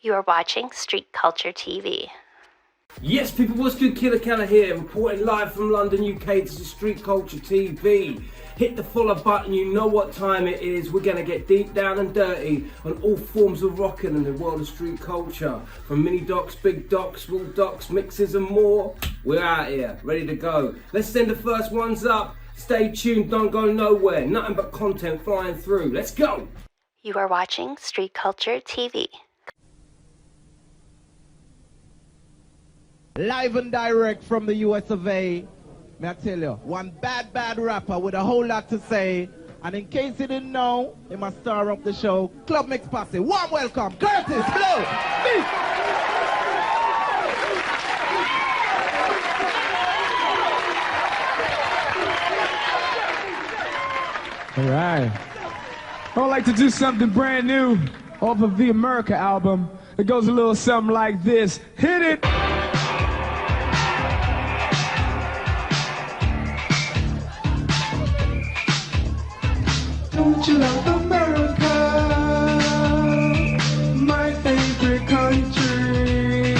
You are watching Street Culture TV. Yes, people, what's good? Killa here, reporting live from London, UK. This is Street Culture TV. Hit the follow button, you know what time it is. We're going to get deep down and dirty on all forms of rocking in the world of street culture. From mini docs, big docs, small docs, mixes and more. We're out here, ready to go. Let's send the first ones up. Stay tuned, don't go nowhere. Nothing but content flying through. Let's go. You are watching Street Culture TV. Live and direct from the US of A. May I tell you, one bad rapper with a whole lot to say. And in case you didn't know, he must star up the show, Club Mix Posse. Warm welcome, Curtis, hello, me. All right. I would like to do something brand new off of the America album. It goes a little something like this. Hit it! Don't you love America, my favorite country?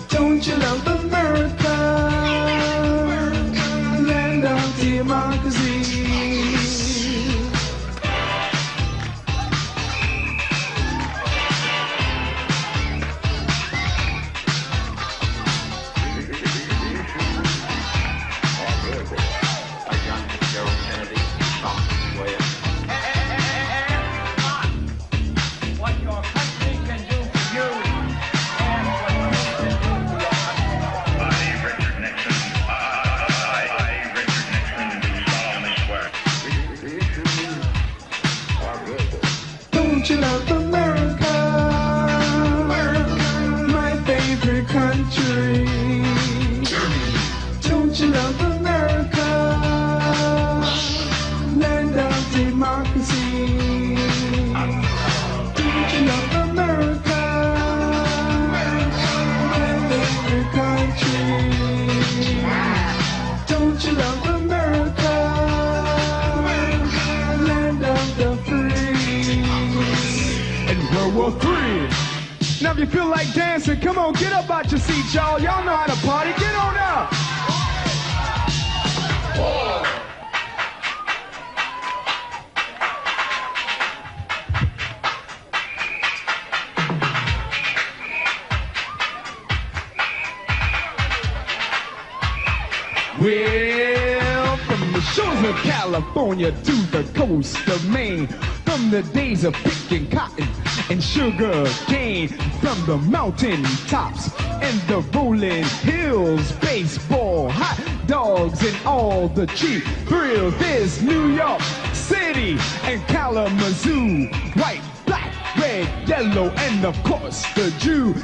Don't you love America, land of democracy? Don't you love America, my favorite country? Don't you love America, land of democracy? Don't you love America, my favorite country? Don't you love America, land of the free? World War III. Now if you feel like dancing, come on, get up out your seat, y'all. Y'all know how to party. Get on up. Well, from the shores of California to the coast of Maine, from the days of picking cotton and sugar cane, from the mountain tops and the rolling hills, baseball, hot dogs, and all the cheap thrills. There's New York City and Kalamazoo, white, black, red, yellow, and of course the Jew.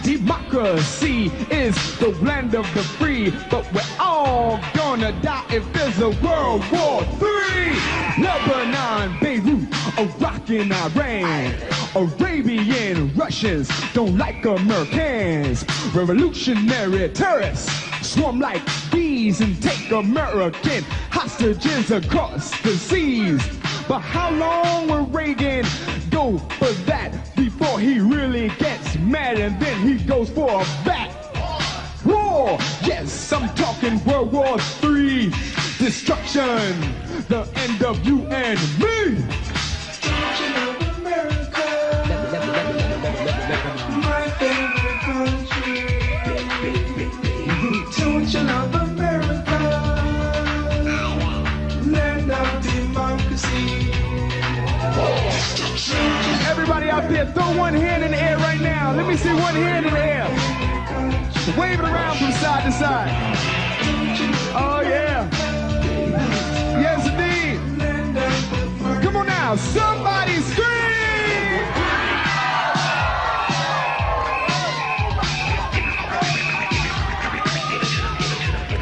Democracy is the land of the free, but we're all gonna die if there's a World War III. Lebanon, Beirut, Iraq and Iran, Arabian Russians don't like Americans. Revolutionary terrorists swarm like bees and take American hostages across the seas. But how long will Reagan go for that before he really gets mad and then he goes for a bat? War, yes, I'm talking World War III. Destruction, the end of you and me. Don't you love America, my favorite country? Don't you love America, land of democracy? Everybody out there, throw one hand in the air right now. Let me see one hand in the air. Wave it around from side to side. Oh, yeah. Yes, indeed. Come on now, somebody scream!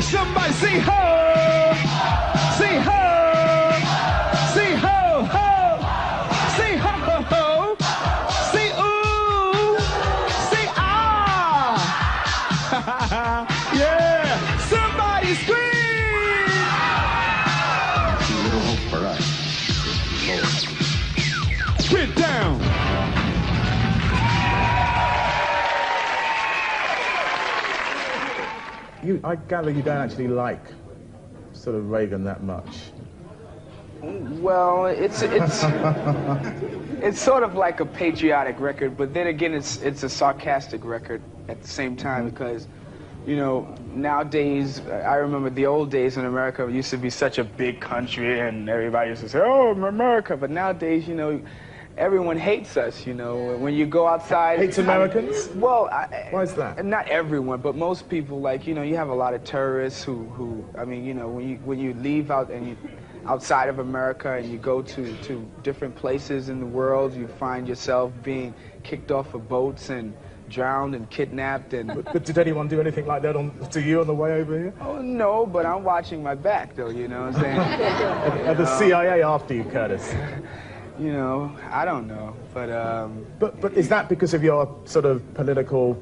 Somebody say ho! Say ho! Say ho, ho! Say ho, ho, ho! Say ooh! Say ah! Yeah! Somebody scream! Little hope for us. I gather you don't actually like sort of Reagan that much. Well, it's sort of like a patriotic record, but then again, it's a sarcastic record at the same time because, you know, nowadays, I remember the old days in America used to be such a big country and everybody used to say, oh, America, but nowadays, you know, everyone hates us, you know. When you go outside... Hates Americans? Why is that? Not everyone, but most people, like, you know, you have a lot of terrorists who I mean, you know, when you leave out and you... outside of America and you go to different places in the world, you find yourself being kicked off of boats and drowned and kidnapped and... But did anyone do anything like that to you on the way over here? Oh, no, but I'm watching my back, though, you know what I'm saying? Are the CIA after you, Curtis? You know, I don't know, but... But is that because of your sort of political...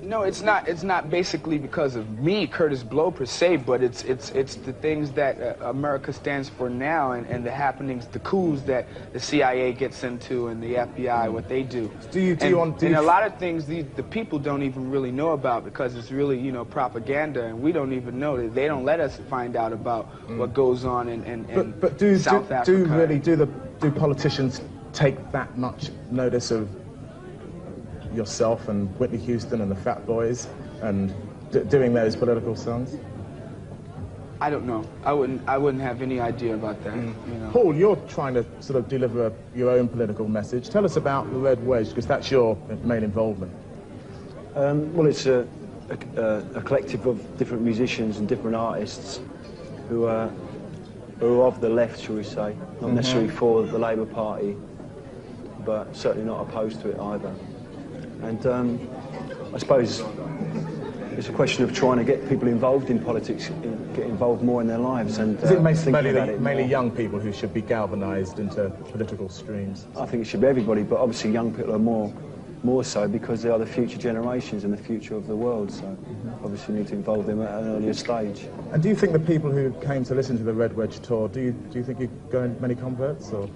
No, it's not. It's not basically because of me, Curtis Blow, per se, but it's the things that America stands for now, and the happenings, the coups that the CIA gets into, and the FBI, what they do. And a lot of things the people don't even really know about because it's really, you know, propaganda, and we don't even know that they don't let us find out about what goes on in South Africa. Do politicians take that much notice of yourself and Whitney Houston and the Fat Boys and doing those political songs? I don't know. I wouldn't have any idea about that. You know. Paul, you're trying to sort of deliver your own political message. Tell us about the Red Wedge, because that's your main involvement. Well, it's a collective of different musicians and different artists who are of the left, shall we say, not necessarily for the Labour Party, but certainly not opposed to it either. And I suppose it's a question of trying to get people involved in politics, get involved more in their lives. And is it mainly young people who should be galvanised into political streams? I think it should be everybody, but obviously young people are more so because they are the future generations and the future of the world. So obviously you need to involve them at an earlier stage. And do you think the people who came to listen to the Red Wedge tour, do you think you go in many converts or?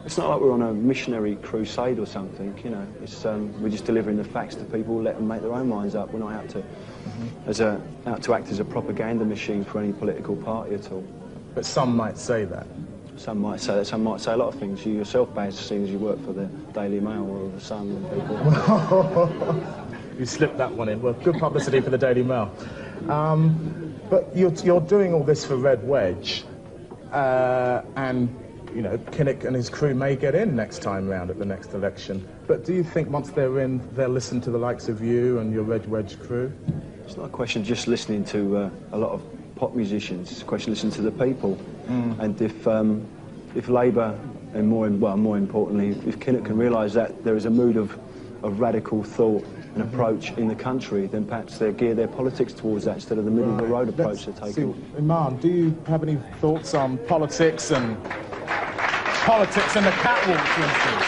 It's not like we're on a missionary crusade or something, you know. It's we're just delivering the facts to people, let them make their own minds up. We're not out to act as a propaganda machine for any political party at all. But some might say that. Some might say that. Some might say a lot of things. You yourself, Baz, seeing as you work for the Daily Mail or the Sun and people. You slipped that one in. Well, good publicity for the Daily Mail. But you're doing all this for Red Wedge, and you know, Kinnock and his crew may get in next time round at the next election. But do you think once they're in, they'll listen to the likes of you and your Red Wedge crew? It's not a question of just listening to a lot of pop musicians. It's a question of listening to the people. And if Labour, and more importantly, if Kinnock can realise that there is a mood of radical thought and approach in the country, then perhaps they'll gear their politics towards that instead of the middle-of-the-road approach they're taking. Iman, do you have any thoughts on politics and the catwalk, for instance?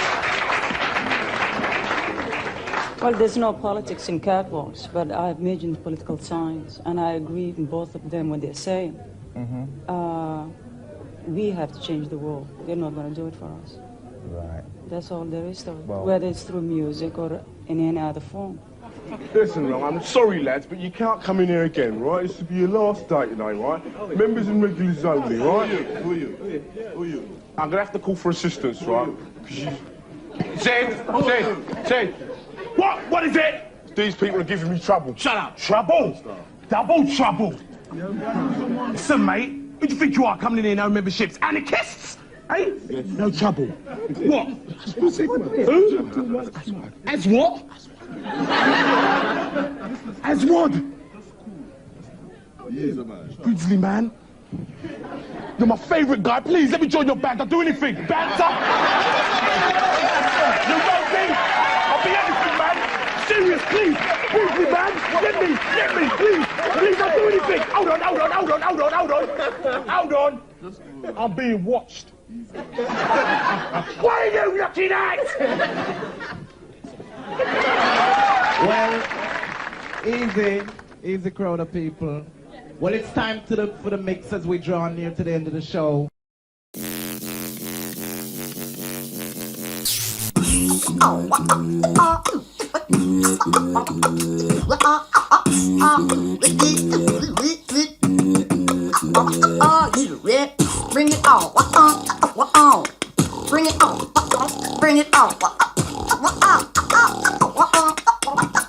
Well, there's no politics in catwalks, but I've majored in political science, and I agree in both of them what they're saying. We have to change the world. They're not going to do it for us. Right. That's all there is to it, whether it's through music or in any other form. Listen, I'm sorry, lads, but you can't come in here again, right? This will be your last day today, right? Members and regulars only, right? Who are you? I'm going to have to call for assistance, right? Zed! What is it? These people are giving me trouble. Shut up. Trouble? Double trouble. Listen, mate, who do you think you are coming in here, no memberships? Anarchists? Hey? No trouble. What? Who? As what? As what? Grizzly man. You're my favourite guy. Please, let me join your band. I'll do anything. Banter. You know me. I'll be anything, man. Serious, please. Grizzly man. Get me, please. Please, I'll do anything. Hold on. I'm being watched. What are you looking at? Well, easy crowd of people. Well, it's time for the mix as we draw near to the end of the show. Bring it on. Bring it on. Bring it on.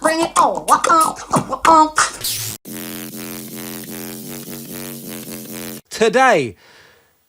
Bring it on. Today,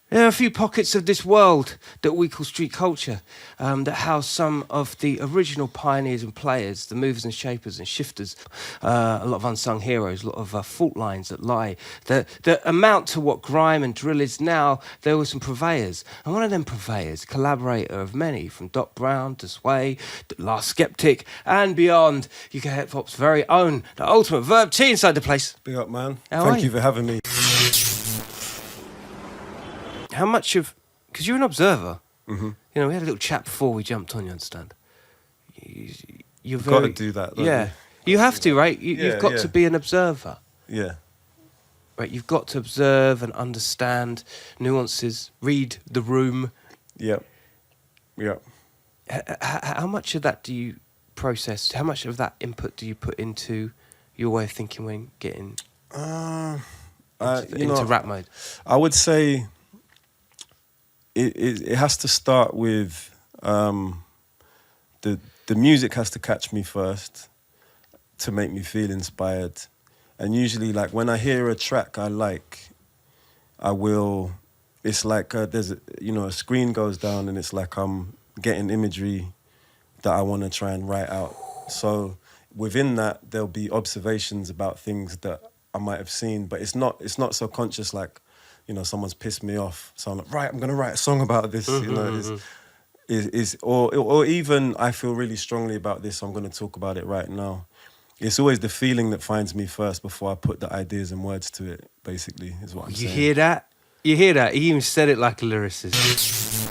there are a few pockets of this world that we call street culture that house some of the original pioneers and players, the movers and shapers and shifters, a lot of unsung heroes, a lot of fault lines that lie, that amount to what grime and drill is now. There were some purveyors, and one of them purveyors, collaborator of many, from Doc Brown to Sway, to Last Skeptic, and beyond, UK Hip Hop's very own, the ultimate Verb T inside the place. Big up, man. How Thank you for having me. How much of, because you're an observer, you know, we had a little chat before we jumped on, you understand? You're very... Got to do that, don't yeah. You have to, right? You've got to be an observer. Yeah. Right, you've got to observe and understand nuances, read the room. Yep. Yep. How much of that do you process? How much of that input do you put into your way of thinking when getting into rap mode? I would say it has to start with the music has to catch me first to make me feel inspired. And usually, like, when I hear a track I like, it's like there's a screen goes down and it's like I'm getting imagery that I want to try and write out. So within that, there'll be observations about things that I might have seen, but it's not so conscious, like, you know, someone's pissed me off, so I'm like, right, I'm gonna write a song about this. You know, or even I feel really strongly about this, so I'm gonna talk about it right now. It's always the feeling that finds me first before I put the ideas and words to it. Basically, is what I'm saying. You hear that? You hear that? He even said it like a lyricist.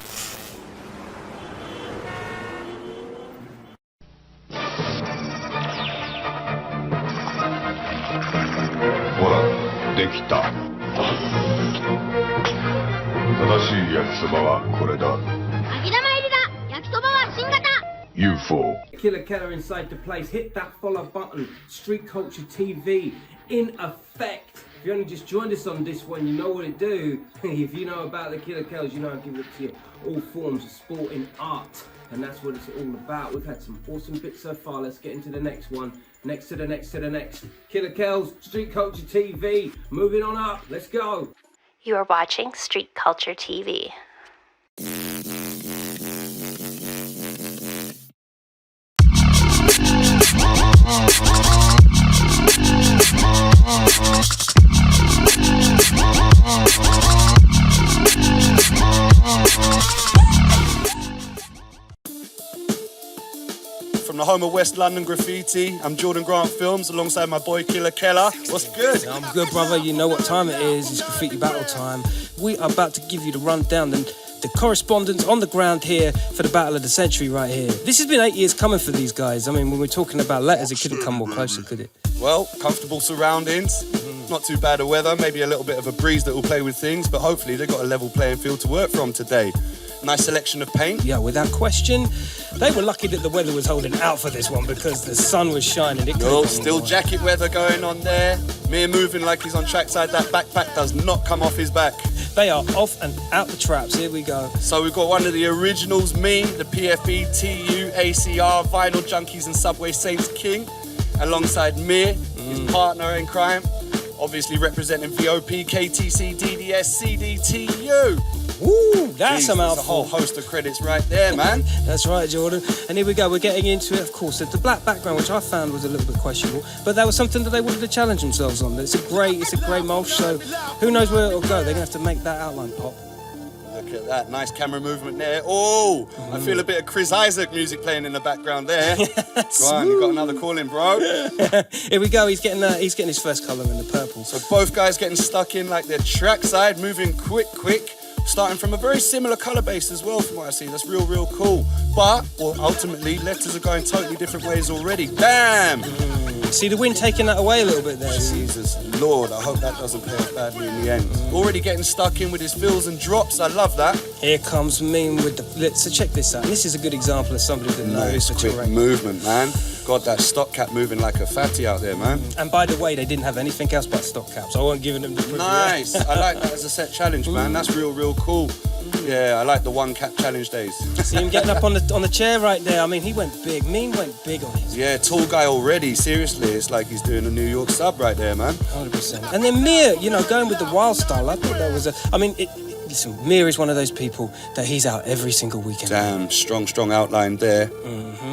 UFO. Killa inside the place. Hit that follow button. Street Culture TV in effect. If you only just joined us on this one, you know what it do. If you know about the Killa, you know I give it to you. All forms of sport and art, and that's what it's all about. We've had some awesome bits so far. Let's get into the next one. Next to the next to the next. Killa, Street Culture TV. Moving on up. Let's go. You are watching Street Culture TV. From the home of West London Graffiti, I'm Jordan Grant Films alongside my boy Killa. What's good? I'm good, brother. You know what time it is. It's graffiti battle time. We are about to give you the rundown, the correspondence on the ground here for the battle of the century right here. This has been 8 years coming for these guys. I mean, when we're talking about letters, it couldn't come more closer, could it? Well, comfortable surroundings, not too bad of weather, maybe a little bit of a breeze that will play with things, but hopefully they've got a level playing field to work from today. Nice selection of paint. Yeah, without question. They were lucky that the weather was holding out for this one because the sun was shining. No, still jacket weather going on there. MEAR moving like he's on trackside. That backpack does not come off his back. They are off and out the traps. Here we go. So we've got one of the originals, me, the PFB, TU, ACR, Vinyl Junkies and Subway Saints King, alongside MEAR, his partner in crime, obviously representing VOP, KTC, DDS, CDTU. Ooh, that's a mouthful. There's a whole host of credits right there, man. That's right, Jordan. And here we go, we're getting into it, of course. The black background, which I found was a little bit questionable, but that was something that they wanted to challenge themselves on. It's a grey mulch, so who knows where it'll go. They're going to have to make that outline pop. Look at that, nice camera movement there. Oh, I feel a bit of Chris Isaac music playing in the background there. Go on, you got another call in, bro. Here we go, he's getting his first colour in the purple. So both guys getting stuck in like their trackside, moving quick. Starting from a very similar colour base as well from what I see. That's real cool. But, well, ultimately, letters are going totally different ways already. Bam! See the wind taking that away a little bit there. Jesus Lord, I hope that doesn't pay off badly in the end. Already getting stuck in with his fills and drops. I love that. Here comes Mean with the... So check this out. This is a good example of somebody that knows nice quick movement, man. God, that stock cap moving like a fatty out there, man. And by the way, they didn't have anything else but stock caps. I wasn't giving them the Nice. I like that as a set challenge, man. That's real cool. Yeah, I like the one cap challenge days. See him getting up on the chair right there. I mean, he went big. Mean went big on his. Yeah, tall guy already. Seriously, it's like he's doing a New York sub right there, man. 100%. And then MEAR, you know, going with the wild style. I thought that was a. I mean, listen, MEAR is one of those people that he's out every single weekend. Damn, strong outline there.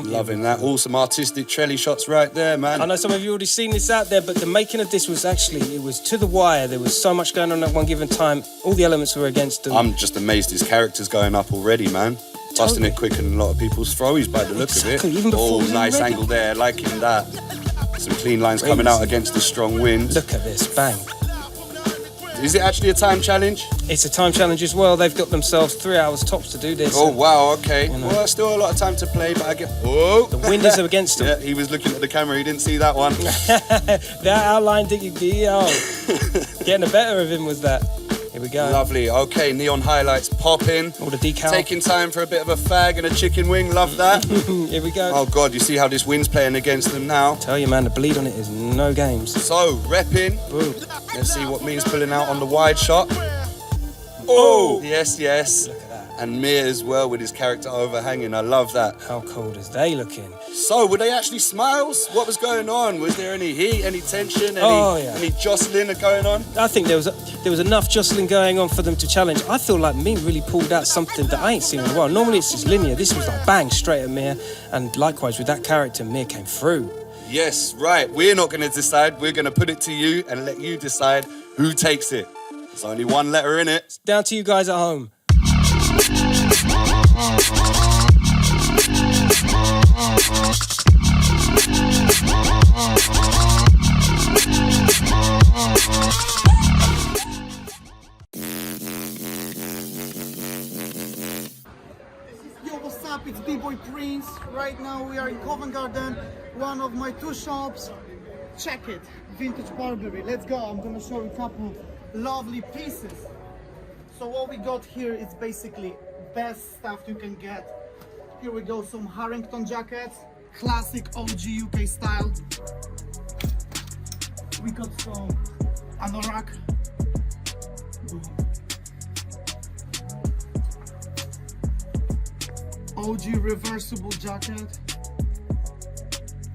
Loving that. Awesome artistic trelly shots right there, man. I know some of you already seen this out there, but the making of this was actually, it was to the wire. There was so much going on at one given time. All the elements were against them. I'm just amazed his character's going up already, man. Busting it quicker than a lot of people's throwies by the look of it. Even before nice angle there, liking that. Some clean lines coming out against the strong wind. Look at this, bang. Is it actually a time challenge? It's a time challenge as well. They've got themselves 3 hours tops to do this. Oh, wow, okay. You know. Well, still a lot of time to play, but I get... Oh! The wind is against them. Yeah, he was looking at the camera. He didn't see that one. That outline did you be, getting the better of him was that. Here we go. Lovely. Okay, neon highlights popping. All the decal. Taking time for a bit of a fag and a chicken wing. Love that. Here we go. Oh, God, you see how this wind's playing against them now? Tell you, man, the bleed on it is no games. So, repping. Boom. Let's see what Me's pulling out on the wide shot. Oh! Yes. Look at that. And MEAR as well with his character overhanging. I love that. How cold is they looking? So, were they actually smiles? What was going on? Was there any heat, any tension, any jostling going on? I think there was enough jostling going on for them to challenge. I feel like Me really pulled out something that I ain't seen in a while. Normally it's just linear. This was like bang, straight at MEAR. And likewise with that character, MEAR came through. Yes, right. We're not going to decide. We're going to put it to you and let you decide who takes it. There's only one letter in it. It's down to you guys at home. Yo, what's up? It's B-Boy Prince. Right now we are in Covent Garden, one of my 2 shops. Check it, Vintage Barbary. Let's go. I'm gonna show you a couple lovely pieces. So what we got here is basically best stuff you can get. Here we go, some Harrington jackets, classic OG UK style. We got some anorak. OG reversible jacket.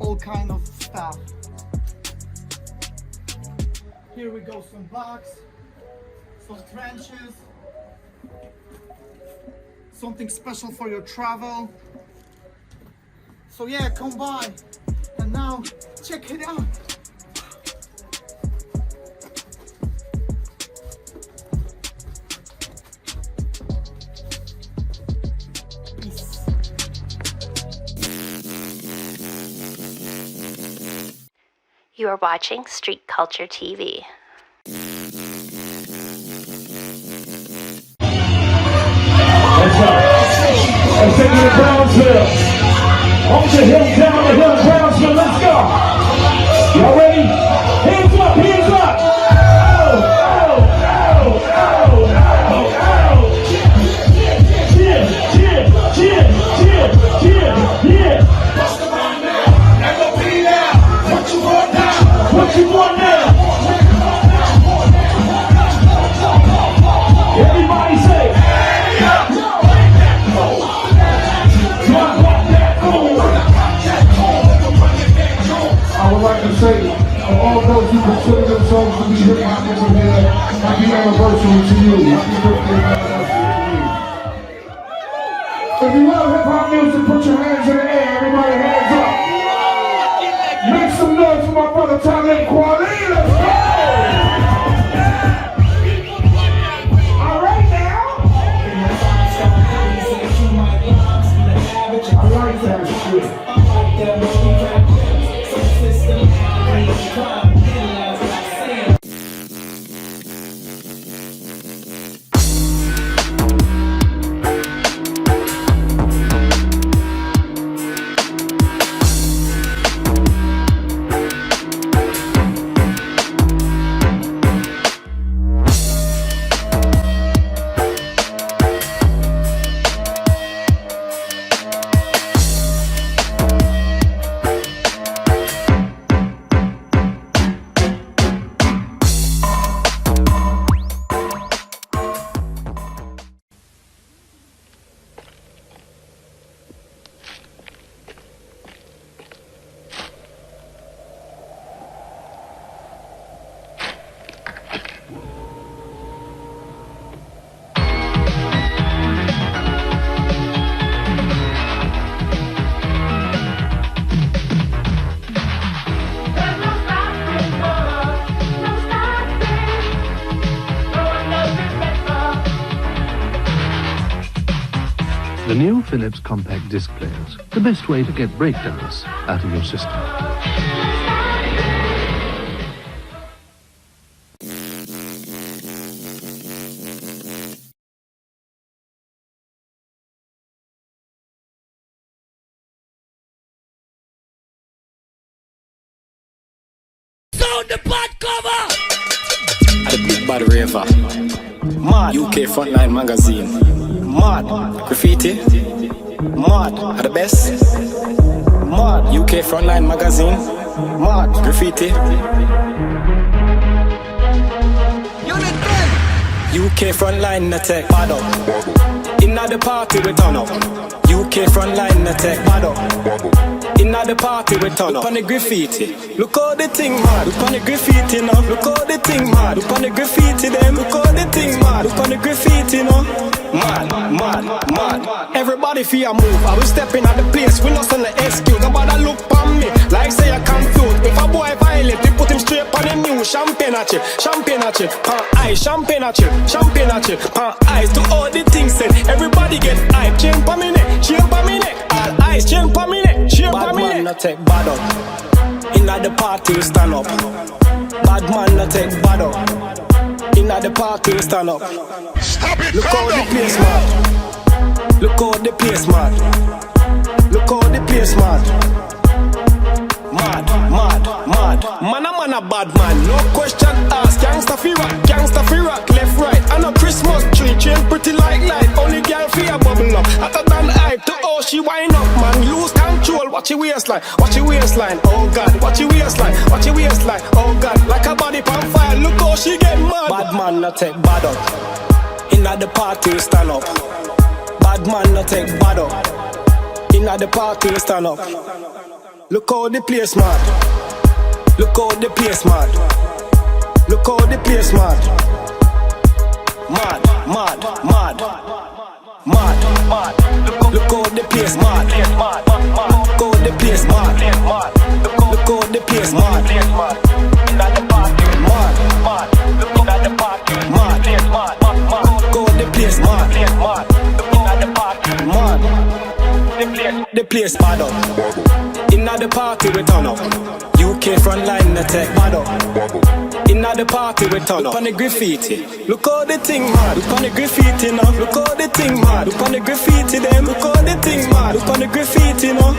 All kind of stuff. Here we go, some bags, some trenches. Something special for your travel. So yeah, come by. And now, check it out. Peace. You are watching Street Culture TV. Let's take it to Brownsville. Hold your hill down the hill, Brownsville. Let's go. Y'all ready? Hands up, hands up. Yeah. What you want now? Everybody say, hey up. I would like to say, of all those who consider themselves to be hip-hop over here, happy anniversary to you. Happy birthday to you. If you love hip-hop music, put your hands in the air. Everybody hands up. Make some noise for my brother TALIB, KWELI. Let's go! All right now. I like that shit. Philips compact disc players, the best way to get breakdowns out of your system. Sound the bad cover! The big bad raver. Mad. UK Frontline magazine. Mad. Graffiti. Mad. Are the best. Mad. UK Frontline magazine. Mad. Graffiti. Unit 10. UK Frontline attack. Bad up. Inna the party we turn up. UK Frontline attack. Bad up. Inna the party we turn up. Look on the graffiti. Look how the thing mad. Look on the graffiti now. Look how the thing mad. Look on the graffiti them. Look how the thing mad. Look on the graffiti now. Mad, mad, mad. Everybody feel a move. I will step in at the place. We not send the excuse. Nobody look on me like say I confused. If a boy violate, we put him straight on the news. Champagne at you, champagne at you. Pan ice, champagne at you, champagne at you. Pan ice to all the things said. Everybody get hype. Chain pa me neck, chain pa me neck. All ice, chain pa me neck, chain pa me neck. Bad man not take bad up. Inna the party we stand up. Bad man not take bad up. Inna the party we stand up. Stop it. Look how the place mad. Look how the place mad. Look how the place mad. Mad, mad, mad. Man a bad man. No question asked. Gangsta fi rock, left right. And a Christmas tree chain pretty like light. Only girl fi a bubble up. Hotter than hype to oh she wind up man. Lose control. Watch your waistline. Watch your waistline. Oh God. Watch your waistline. Watch your waistline. Oh God. Like a body pan fire. Look how she get mad. Bad man not take bad up. Inna the party we stand up. Bad man not take bad up. Inna the party we stand up. Look how the place mad. Look how the place mad. Look how the place mad. Mad, mad, mad. Mad, mad. Look how the place mad. Look how the place mad. Look how the place mad. Inna the party mad. Inna the party mad. Look how the place mad. Inna the party mad. The place bad up. Inna the party we turn up. UK Frontline attack bad up. Inna the party we turn up. Look on the graffiti. Look how the thing mad. Look on the graffiti now. Look how the thing mad. Look on the graffiti them. Look how the thing mad. Look on the graffiti now.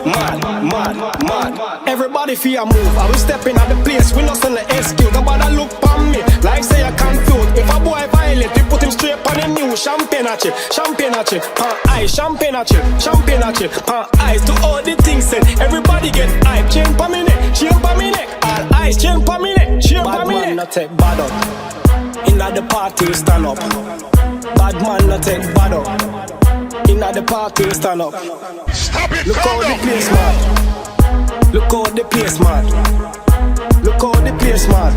Mad, mad, mad. Everybody feel a move. I will step in at the place. We not send the excuse. Nobody look on me like say I confused. If a boy violate, we put him straight on the news. Champagne at you, champagne at you. Pan ice, champagne at you, champagne at you. Pan ice to all the things said. Everybody get hype. Chain pa me neck, chain pa me neck. All ice, chain pa me neck, chain pa me neck. Bad man not take bad up. Inna the party we stand up. Bad man not take bad up. Inna the party we stand up. Stop it. Look how the place mad. Look how the place mad. Look how the place mad.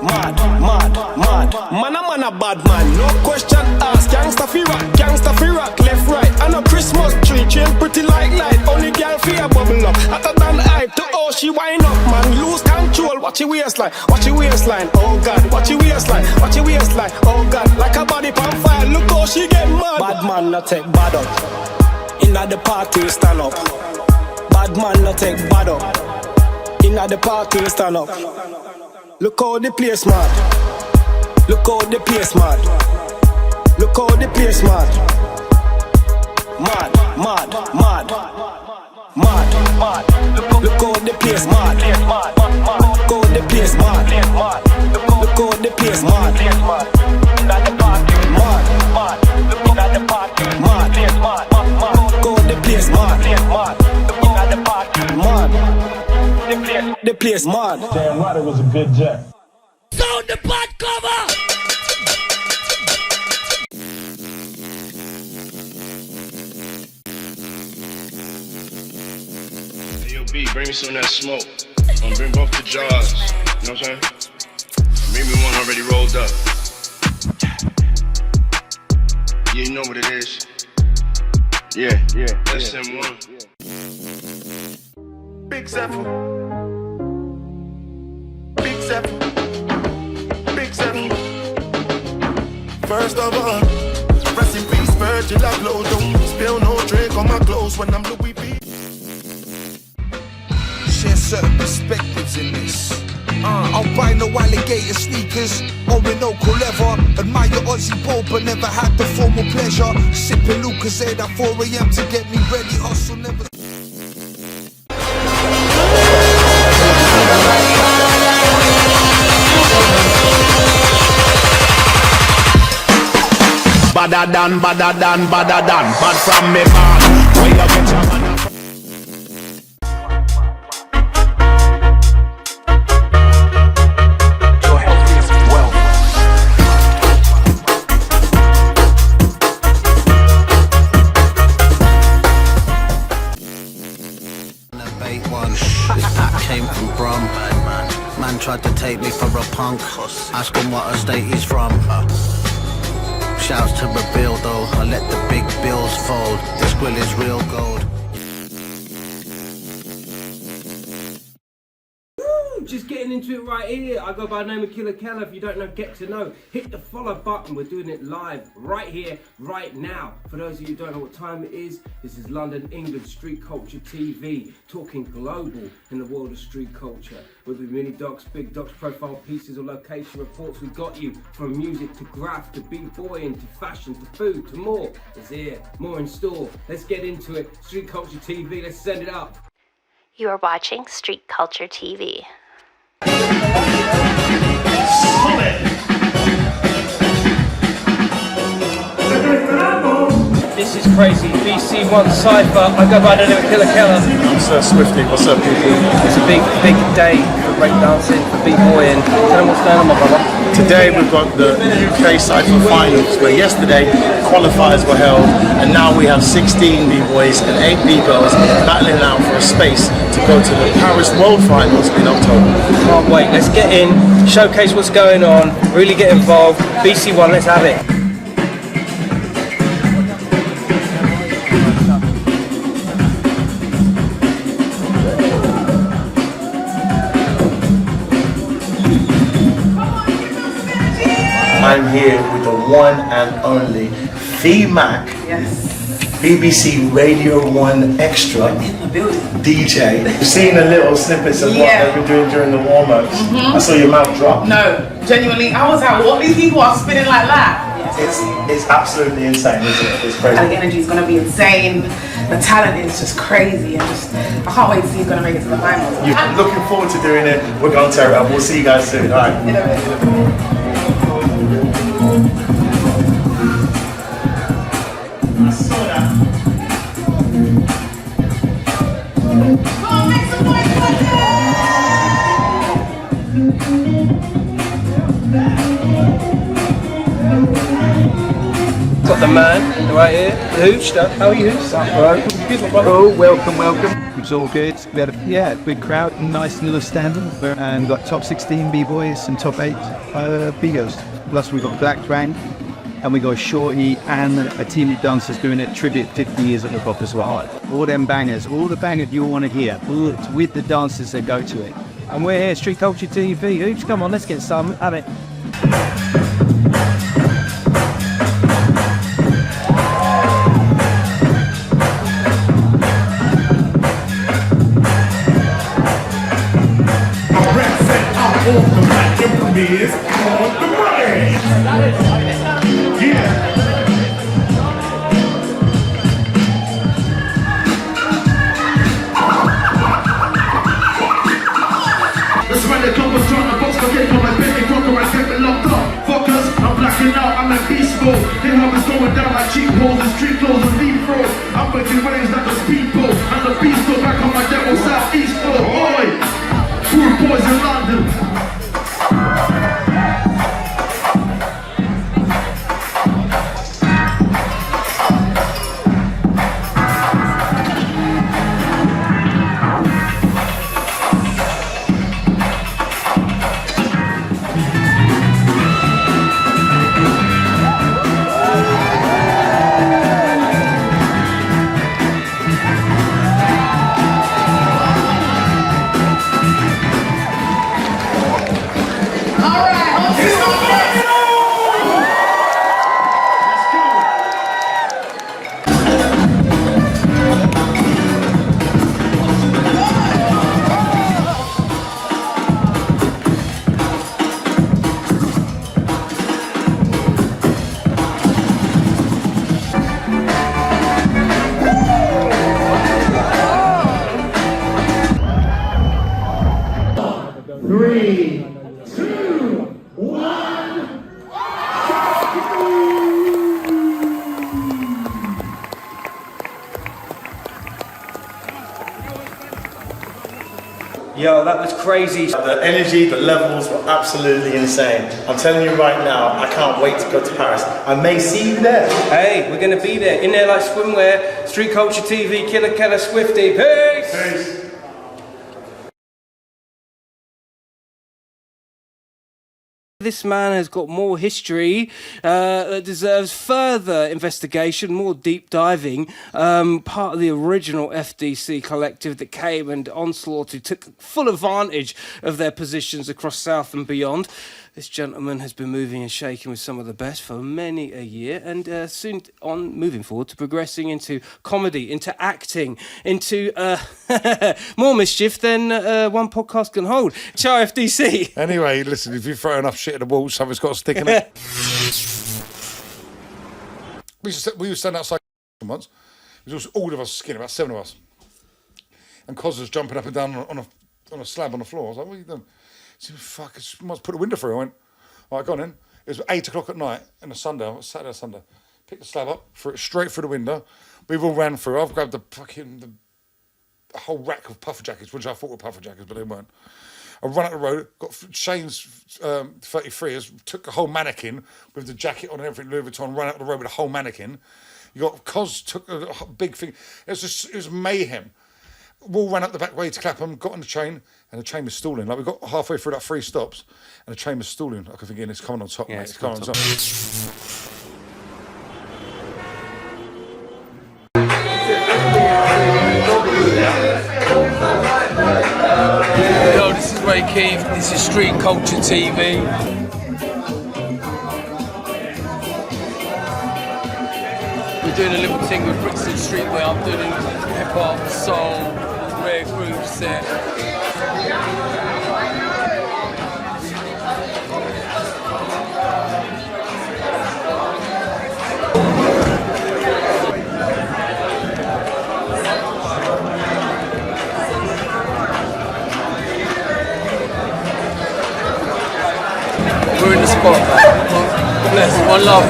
Mad, mad, mad. Man a bad man. No question asked. Gangsta fi rock, left right. And a Christmas tree chain pretty like light. Only girl fi a bubble up. Hotter than hype to oh she wind up man. Lose control. Watch your waistline. Watch your waistline. Oh God. Watch your waistline. Watch your waistline. Oh God. Like a body pan fire. Look how she get mad. Bad man not take bad up. Inna the party we stand up. Bad man not take bad up. Inna the party we stand up. Look how the place mad. Look how the place mad. Look how the place mad. Mad, mad, mad. Mad, mad. Look how the place mad. Look how the place mad. Look how the place mad. Inna the party mad. Inna the party mad. Look how the place mad. Inna the party mad. The place mad. Damn right, it was a good jack. Sound the bad cover. Hey, yo, B, bring me some of that smoke. Bring both the jars. You know what I'm saying? Bring me one already rolled up. Yeah, you know what it is. Yeah. That's him one. Big Zephyr. Big Zephyr. Big Zephyr. First of all, rest in peace, bird. Virgil abloh. Don't spill no drink on my clothes when I'm Louis V. Share certain perspectives in this. I'll buy no alligator sneakers, Orinoco leather. Admire Aussie ball, but never had the formal pleasure. Sipping Lucozade at 4 AM to get me ready. Hustle never. Badder than, bad from me man. Where you get your man? Man tried to take me for a punk. Ask him what state he's from. Shouts to reveal though, I let the big bills fold. This grill is real gold. Just getting into it right here. I go by the name of Killa. If you don't know, get to know. Hit the follow button. We're doing it live right here, right now. For those of you who don't know what time it is, this is London, England Street Culture TV, talking global in the world of street culture. Whether it be mini docs, big docs, profile pieces, or location reports, we got you from music to graph to b-boying to fashion to food to more. It's here, more in store. Let's get into it. Street Culture TV, let's send it up. You are watching Street Culture TV. This is crazy. BC1 Cypher. I go by the name of Killa. I'm Sir Swifty. What's up, people? It's a big day for breakdancing, for b-boying. Tell them what's going on, my brother. Today we've got the UK Cypher Finals, where yesterday qualifiers were held, and now we have 16 b-boys and 8 b-girls battling out for a space to go to the Paris World Finals in October. Can't wait. Let's get in, showcase what's going on, really get involved. BC1, let's have it. I'm here with the one and only VMAC, BBC Radio 1 Extra DJ. I've seen a little snippets of what they've been doing during the warm-ups. I saw your mouth drop. No, genuinely, I was like, what? These people are spinning like that. It's absolutely insane, isn't it? It's crazy. The energy is going to be insane. The talent is just crazy. I can't wait to see who's going to make it to the finals. I'm looking forward to doing it. We're going to tear it up. We'll see you guys soon. All right. Got the man right here, Hooch. How are you, Hooch? Oh, welcome. It's all good. We had a big crowd, nice little stand, and got top 16 b-boys and top 8 b-girls. Plus we got Black Twang, and we got Shorty and a team of dancers doing a tribute 50 years of hip hop as well. All them bangers, all the bangers you want to hear, with the dancers that go to it. And we're here, Street Culture TV. Hooch, come on, let's get some at it. I'm at beast mode. They have us going down like cheap holes and street clothes and deep throat. I'm making waves like a speedboat, and the beast go back on my devil southeast floor. Oi! Poor boys in London. 3, 2, 1. Yo, that was crazy. The energy, the levels were absolutely insane. I'm telling you right now, I can't wait to go to Paris. I may see you there. Hey, we're gonna be there. In there like swimwear, Street Culture TV, Killa, Swifty. Peace! Peace. This man has got more history that deserves further investigation, more deep diving. Part of the original FDC collective that came and onslaughted, took full advantage of their positions across South and beyond. This gentleman has been moving and shaking with some of the best for many a year, and soon on moving forward to progressing into comedy, into acting, into more mischief than one podcast can hold. CHAR FDC. Anyway, listen, if you throw enough shit at the wall, something's got to stick in it. We were standing outside once. It was all of us skin, about 7 of us. And Cos was jumping up and down on a slab on the floor. I was like, what are you doing? He said, fuck, I must put the window through. I went, all right, go on in. It was 8 o'clock at night on a Sunday, Saturday or Sunday. Picked the slab up, threw it straight through the window. We've all ran through. I've grabbed the whole rack of puffer jackets, which I thought were puffer jackets, but they weren't. I run up the road, got Shane's 33ers, took a whole mannequin with the jacket on and everything, Louis Vuitton, ran up the road with a whole mannequin. You got Cos took a big thing. It was mayhem. We all ran up the back way to Clapham, got on the train, and the train was stalling. Like, we got halfway through like 3 stops, and the train was stalling. I could think, it's coming on top, yeah, mate. It's coming on top. Yo, this is Ray Keith. This is Street Culture TV. We're doing a little thing with Brixton Street where I'm doing hip-hop, soul, rare groove set. We're in the spot, man. Bless, one love.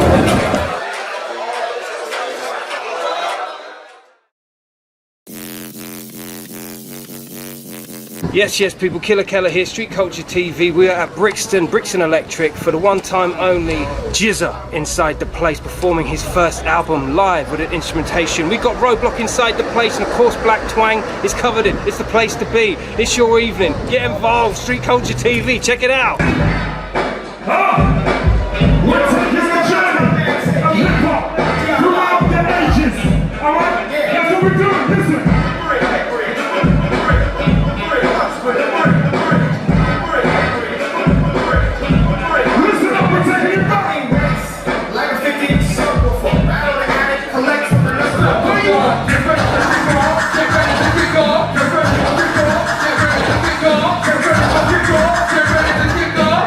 Yes, people, Killa here, Street Culture TV. We are at Brixton Electric for the one time only Jizza inside the place, performing his first album live with an instrumentation. We got Roadblock inside the place, and of course Black Twang is covered in. It's the place to be. It's your evening. Get involved, Street Culture TV. Check it out. We're taking a journey of hip-hop throughout the ages. All right? That's what we're doing. Listen. Listen up, we're taking it back. Like a 15 circle for battle the attic, collect some of this stuff. What do you want? Get ready to kick off. Get ready to kick off. Get ready to kick off. Get ready to kick off. Get ready to kick off. Get ready to kick off. Get ready to kick off.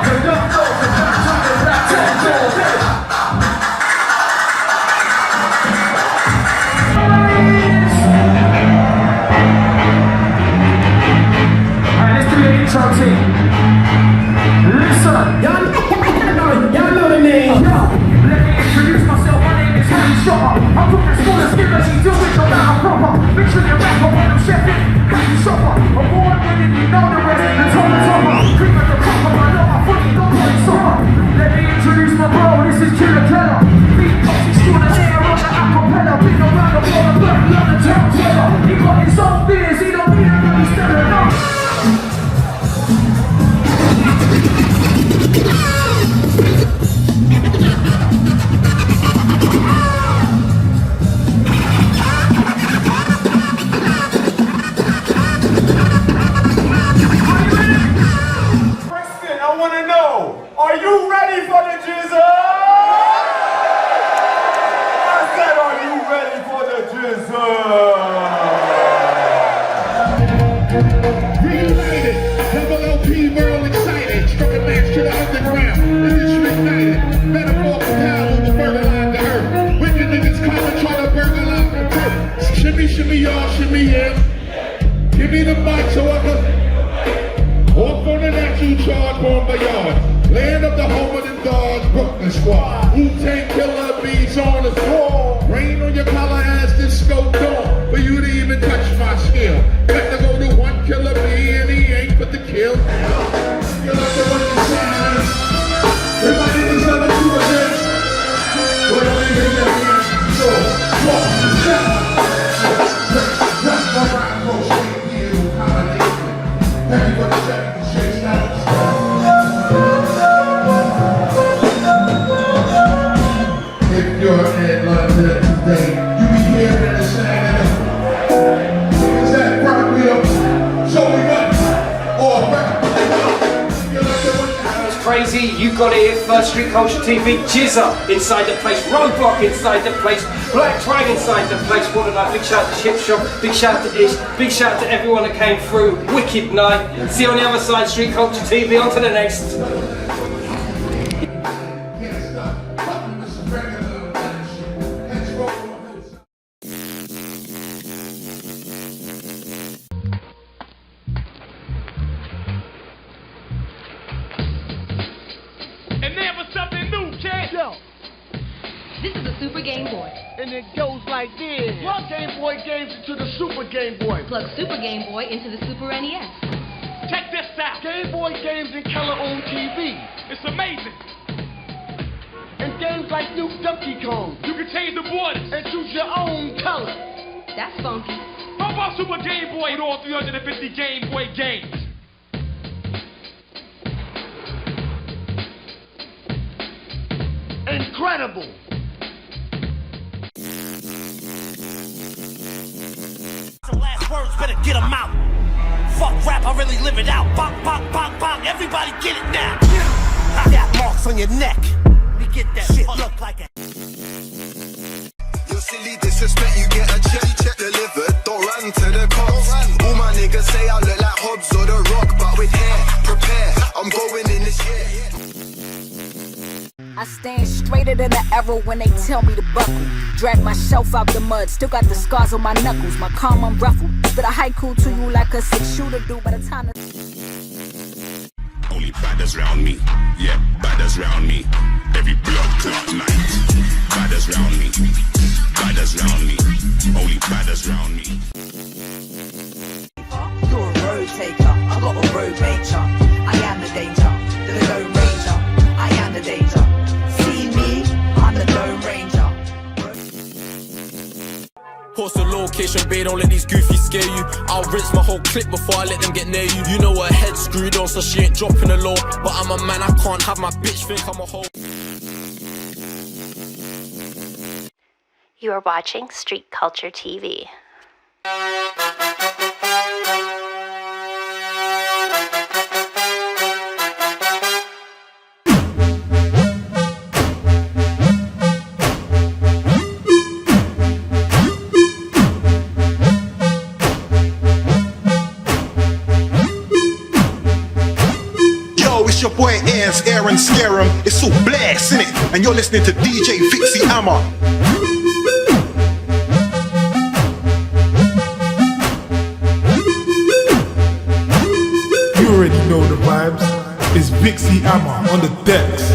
Listen, y'all know the name. Yo, let me introduce myself. My name is Shotta. I'm from the school of skip as he do it, no matter proper. Picture the rapper when I'm chefing. Shopper, award-winning, you know the rest. The top. Cream at the top, I know my footy, don't play summer. Let me introduce my bro. This is Killa. BEATBOX extraordinaire on the acapella. Big around the floor, the black, love the town teller. He got his own beers, he don't need anybody standing up. Brixton, I want to know, are you ready for the Jizza? I said, are you ready for the Jizza? Reunited, double LP, Merle excited, struck a match to the underground, the district united, metaphor power on the burger line to earth, wicked niggas come and try to burger line the turf, shimmy y'all, shimmy yeah, give me the mic so I can walk on the natural Bon Voyage. Land of the home of them dogs, Brooklyn squad. Wu-Tang Killer beats on the floor. Rain on your collar as disco dawn. For you to even touch my skill. Got to go to one killer bee and he ain't but the kill. You like the one you sound. Everybody needs something to do with this. What do we do that we so walk, step. That's my rock and roll straight here with holiday. Everybody check the shakes out. If you're in London today, you be hearing the sound. Is that rock wheel? Show me what? All right. Crazy, you got it here, First Street Culture TV, Jizza inside the place, Roadblock inside the place, Black Twang inside the place. What a night, big shout out to Chip Shop, big shout out to Ish, big shout out to everyone that came through, wicked night. See you on the other side, Street Culture TV, on to the next. This is a Super Game Boy. And it goes like this. Plug Game Boy games into the Super Game Boy. Plug Super Game Boy into the Super NES. Check this out. Game Boy games in color on TV. It's amazing. And games like New Donkey Kong. You can change the borders and choose your own color. That's funky. How about Super Game Boy with all 350 Game Boy games? Incredible. Last words, better get them out. Fuck rap, I really live it out. Bang, bang, bang, bang, everybody get it now. I got marks on your neck. We get that shit look like a... You're silly disrespect, you get a check delivered. Don't run to the cops. All my niggas say I look like Hobbs or The Rock, but with hair, prepare. I'm going in this year. I stand straighter than the arrow when they tell me to buckle. Drag myself out the mud, still got the scars on my knuckles. My calm unruffled, spit a haiku to you like a 6-shooter do by the time Only badders round me, yeah, badders round me. Every blood clot night, badders round me, badders round me. Only badders round me. You're a road taker, I got a road nature. I am the danger, the Lone Ranger. I am the danger. See me, I'm the Lone Ranger. Post the location, babe, don't let these goofies scare you. I'll rinse my whole clip before I let them get near you. You know her head's screwed on, so she ain't dropping a low. But I'm a man, I can't have my bitch think I'm a hoe. You are watching Street Culture TV. It's your boy Aaron Scare 'em. It's all blast, innit? And you're listening to DJ Fixie Hammer. You already know the vibes. It's Fixie Hammer on the decks.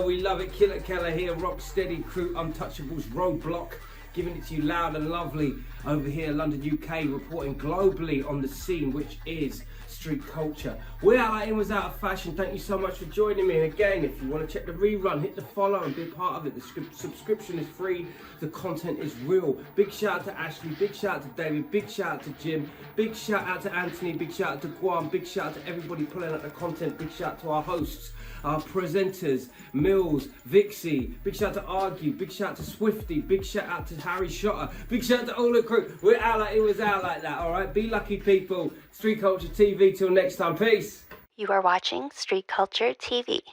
we love it. Killa here, rock steady crew, Untouchables, Roadblock, giving it to you loud and lovely over here, London, UK, reporting globally on the scene, which is street culture. We're Out Like In Was Out of Fashion. Thank you so much for joining me. And again, if you want to check the rerun, hit the follow and be part of it. The subscription is free. The content is real. Big shout out to Ashley. Big shout out to David. Big shout out to Jim. Big shout out to Anthony. Big shout out to Guam. Big shout out to everybody pulling out the content. Big shout out to our hosts, our presenters, Millz, Vixie. Big shout out to Argue. Big shout out to Swifty. Big shout out to Harry Shotta. Big shout out to all the crew. We're out like it was out like that, alright? Be lucky, people. Street Culture TV, till next time. Peace. You are watching Street Culture TV.